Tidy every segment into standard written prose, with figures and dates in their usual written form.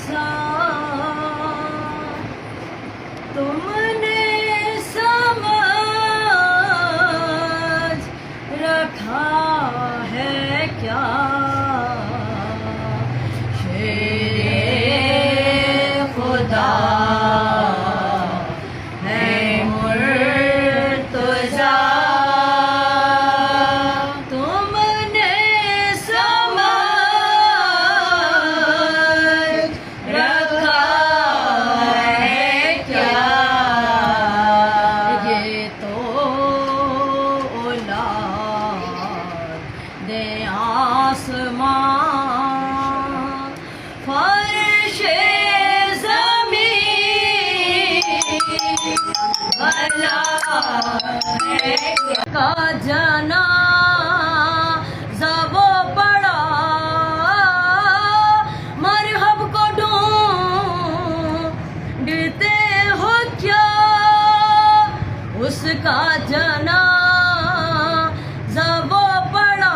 सा तुमने समझ रखा है क्या? शेर खुदा है मुर्तज़ा, तुमने समझ रखा है क्या? ये तो औलाद दे आसमां फर्शे ज़मीन भला है का जना वो पड़ा मरहब को ढूंढते हो क्या? उसका जना वो पड़ा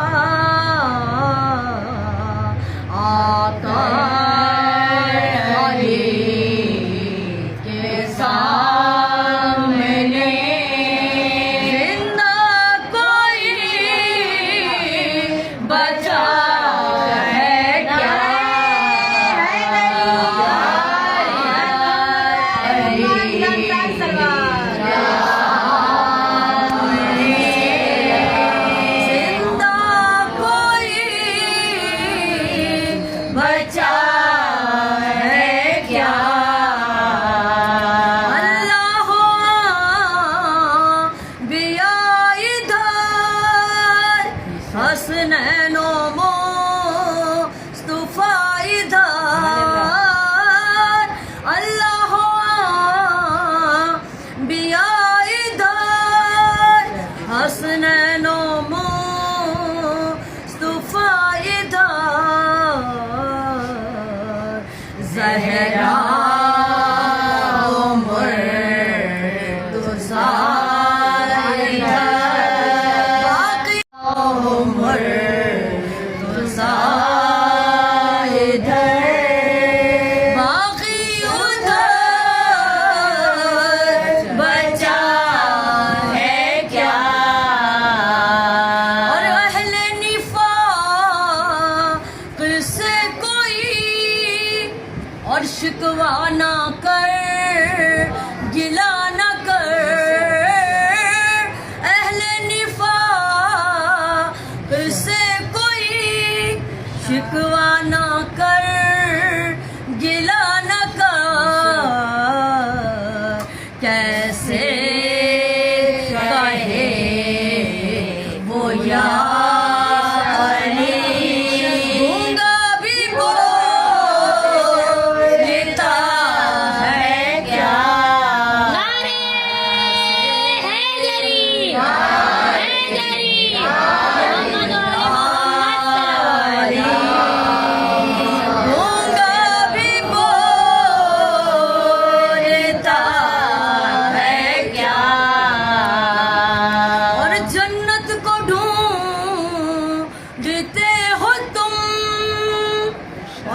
आका अली के सामने जिंदा कोई बचा है क्या? जिंदा कोई बचा है क्या? अल्लाह बिया इधर हसनैनो मुस्तफा इधर, अल्लाह बिया इधर हसनैनो मुस्तफा इधर, ज़हरा मुर्तज़ा इधर, बाक़ी मुर्तज़ा इधर, बाक़ी उधर बचा है क्या? और अहले निफाक़ से कोई और शिकवा ना कर, गिला ना कर। अहले निफाक़ से कोई शिकवा ना कर, गिला ना कर। कैसे कहे वो या अली, गूंगा भी बोलता है क्या? नारे हैदरी हैदरी मोहम्मद अली, गूंगा भी बोलता है क्या? और जन्नत को ढूंढते हो तुम,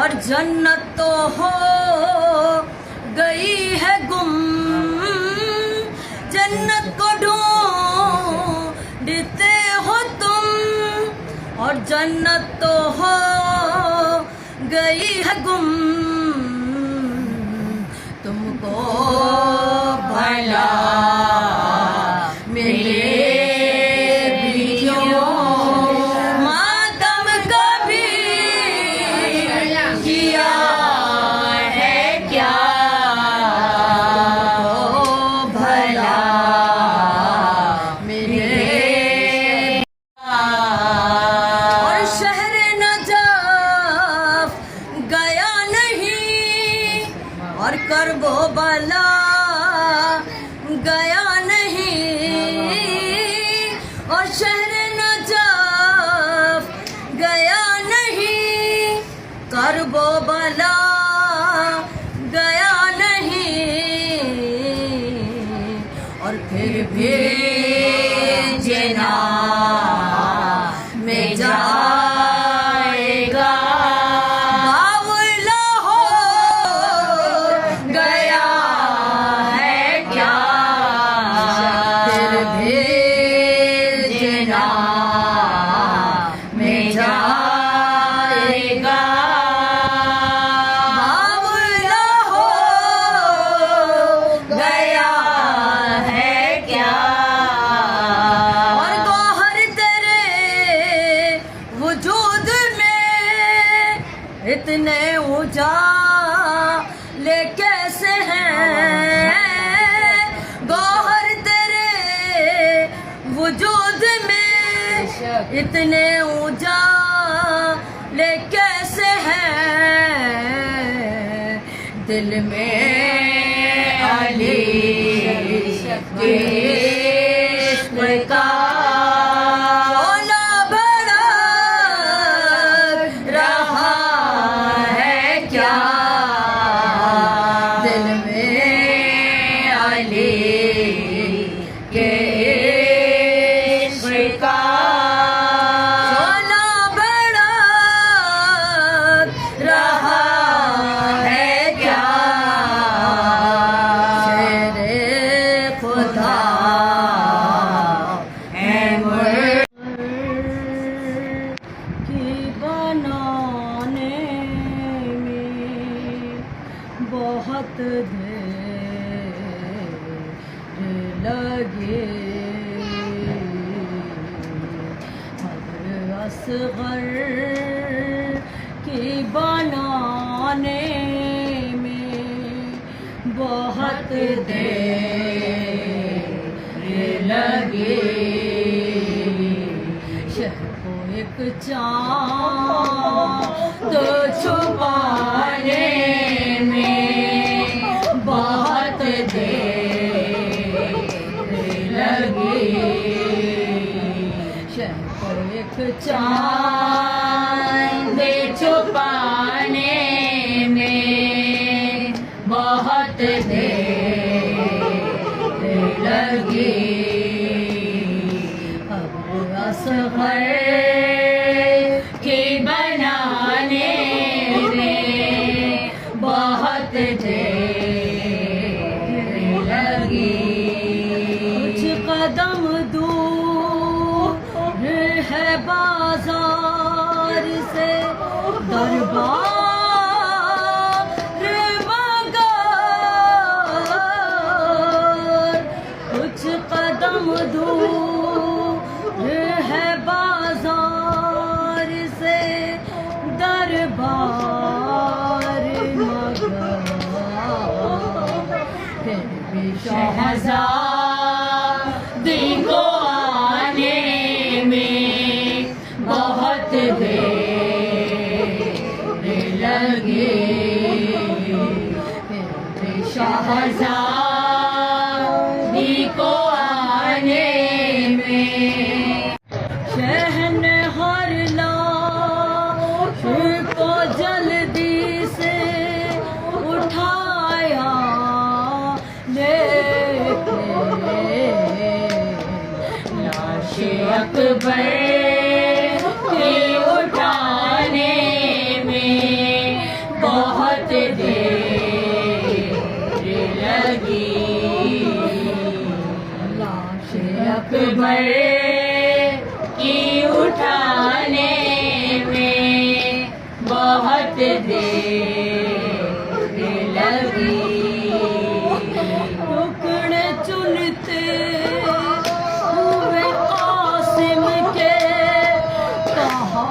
और जन्नत तो हो गई है गुम। जन्नत को ढूंढते हो तुम, और जन्नत तो हो गई है गुम। तुमको भला मिले भी क्यों, मातम कभी किया है क्या? तुमको भला मिले। और शहर नजफ गया नहीं, और करबो बला गया नहीं, और शहर नजफ गया नहीं, करबो बला गया नहीं। और फिर भी जना में जाएगा बावला हो इतने उजाले कैसे हैं दिल में अली के इश्क़ का शोला भड़क रहा है क्या दिल में अली के इश्क़ का शोला भड़क रहा है क्या शेरे खुदा है की बनाने में बहुत देर लगे असग़र की बनाने में बहुत देर लगे शहर को एक चाँद छुपाने में बहुत देर लगे शहर को एक चाँद छुपाने में बहुत देर लगी अब असग़र की बनाने में बहुत देर लगी कुछ कदम दूर है बाजार से दरबार मगर कुछ कदम दूर है बाजार से दरबार मगर फिर भी शहज़ादी को आने में बहुत देर लगी फिर भी शहज़ादी को आने में शहनहर लाश को जल्दी से उठाया लेके लाश अकबर के उठाने में बहुत देर लगी लाश अकबर की उठाने में बहुत देर लगी टुकड़े चुनते हुए कासिम के कहा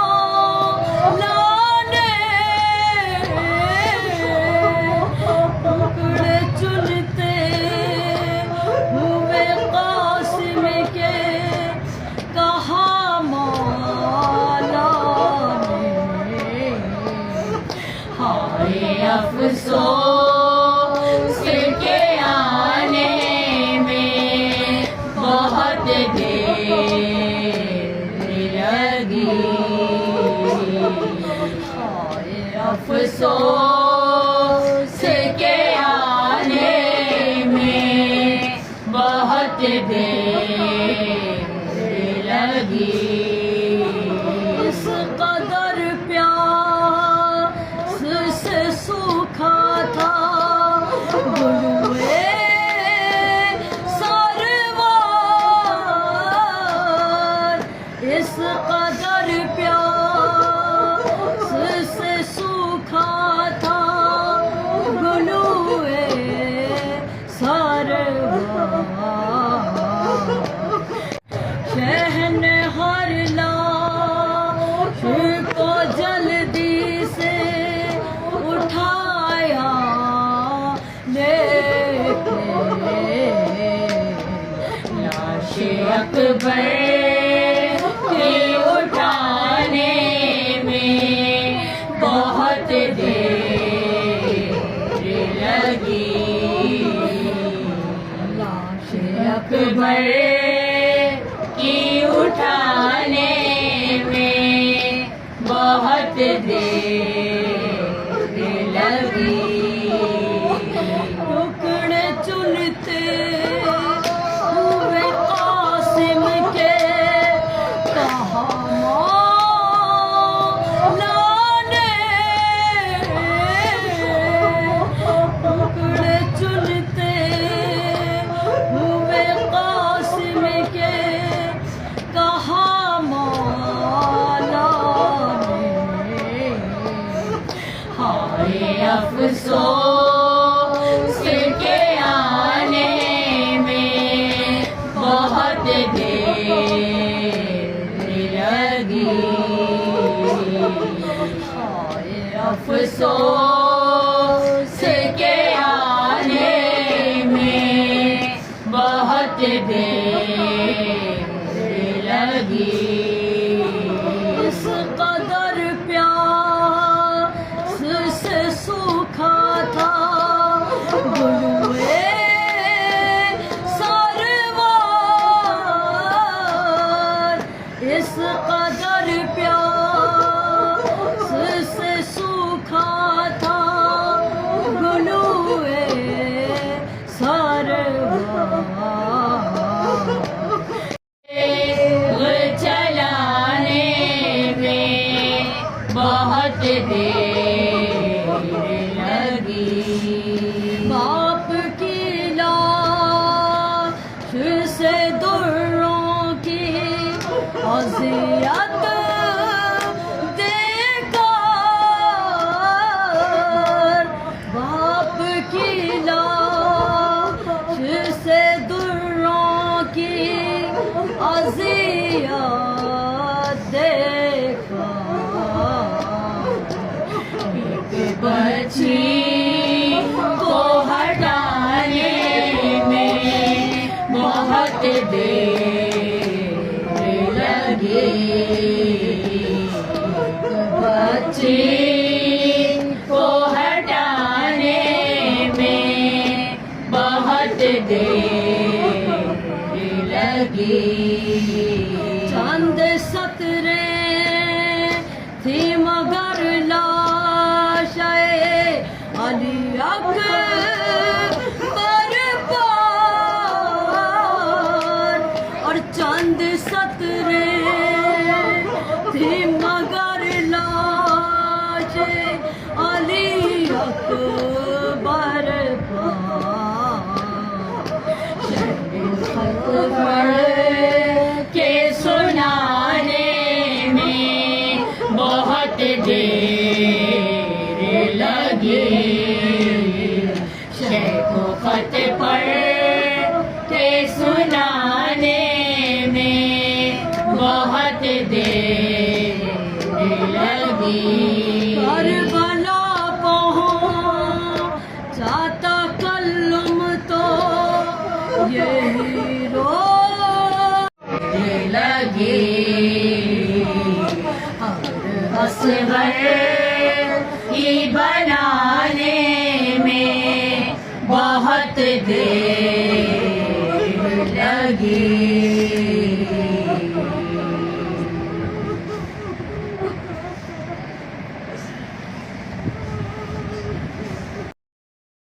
मौला ने टुकड़े चुनते हुए कासिम के कहा मौला ने हाय अफसोस के आने में बहुत देर लगी हाय अफसोस के आने में बहुत देर लगी इस कदर प्यास से सूखा था गुलुए सरवार इस कदर प्यास से सूखा था गुलुए सरवार शहनहर लाश को जल्दी से उठाया लेके लाश अकबर भर की उठाने में बहुत देर लगी। टुकड़े चुनते हुए कासिम के कहाँ मौलाने, टुकड़े चुनते हुए कासिम के कहाँ मौलाने। हाय अफसोस के आने में बहुत देर लगी। हाय अफसोस के आने में बहुत देर लगी। इस कदर प्यास से सूखा था गुलुए सरवार। इस कदर प्यास से सूखा था गुलुए सरवार। चलाने में बहुत देर लगी। बाप की लाश से दुर्रों की अज़ियत देकर, बाप की लाश से दुर्रों की अज़ियत देकर, एक बच्ची को हटाने में बहुत देर लगी। बच्ची को हटाने में बहुत देर लगी। चांद सतरे थी मगर लाशे अली अकबर पर, और चांद सतरे थी मगर लाशे अली अकबर पर। के सुनाने में बहुत देर लगी। शेख खत पढ़ के सुनाने में बहुत देर लगी। करबला पहुंचा कल्लुम तो यही रो लगी। असगर ही बनाने में बहुत देर लगी।